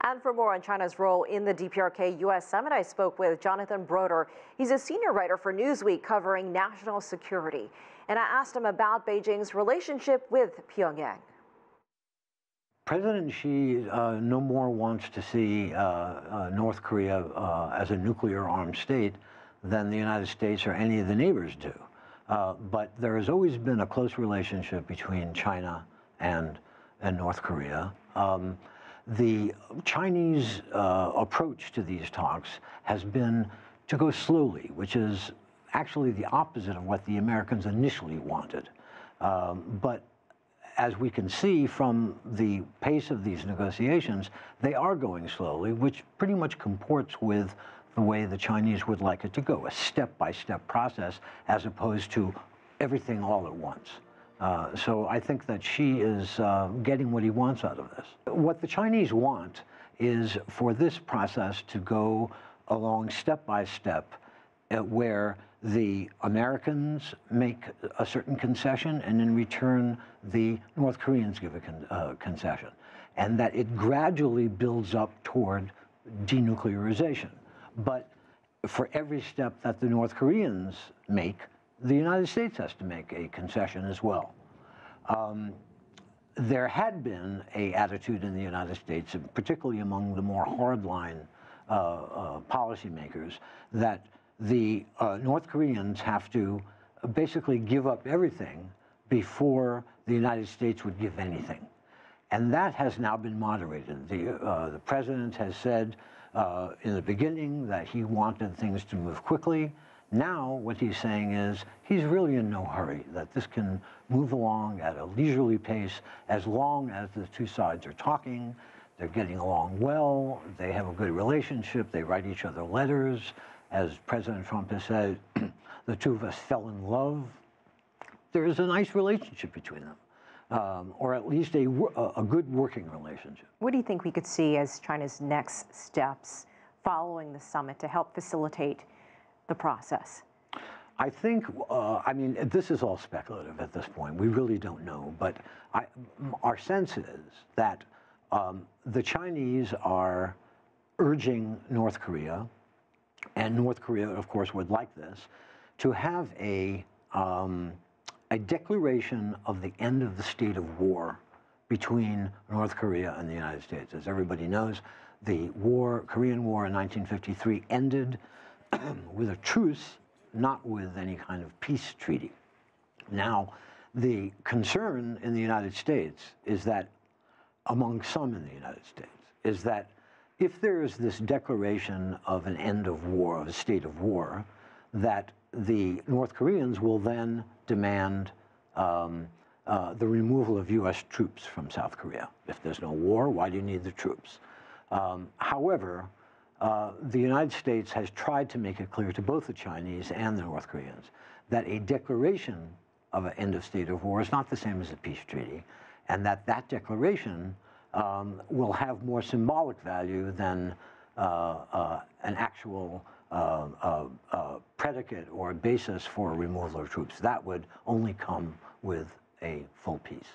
And for more on China's role in the DPRK U.S. summit, I spoke with Jonathan Broder. He's a senior writer for Newsweek covering national security. And I asked him about Beijing's relationship with Pyongyang. President Xi no more wants to see North Korea as a nuclear-armed state than the United States or any of the neighbors do. But there has always been a close relationship between China and North Korea. The Chinese approach to these talks has been to go slowly, which is actually the opposite of what the Americans initially wanted. But as we can see from the pace of these negotiations, they are going slowly, which pretty much comports with the way the Chinese would like it to go, a step-by-step process as opposed to everything all at once. So I think that Xi is getting what he wants out of this. What the Chinese want is for this process to go along step by step, where the Americans make a certain concession and in return the North Koreans give a concession, and that it gradually builds up toward denuclearization. But for every step that the North Koreans make, the United States has to make a concession as well. There had been an attitude in the United States, particularly among the more hardline policymakers, that the North Koreans have to basically give up everything before the United States would give anything. And that has now been moderated. The president has said in the beginning that he wanted things to move quickly. Now what he's saying is he's really in no hurry, that this can move along at a leisurely pace as long as the two sides are talking, they're getting along well, they have a good relationship, they write each other letters. As President Trump has said, the two of us fell in love. There is a nice relationship between them, or at least a good working relationship. What do you think we could see as China's next steps following the summit to help facilitate the process? I think, I mean, this is all speculative at this point. We really don't know. But our sense is that the Chinese are urging North Korea, and North Korea, of course, would like this, to have a declaration of the end of the state of war between North Korea and the United States. As everybody knows, the Korean War in 1953 ended with a truce, not with any kind of peace treaty. Now, the concern in the United States is that, among some in the United States, is that if there is this declaration of an end of war, of a state of war, that the North Koreans will then demand the removal of U.S. troops from South Korea. If there's no war, why do you need the troops? However, the United States has tried to make it clear to both the Chinese and the North Koreans that a declaration of an end of state of war is not the same as a peace treaty, and that that declaration will have more symbolic value than an actual predicate or basis for a removal of troops. That would only come with a full peace.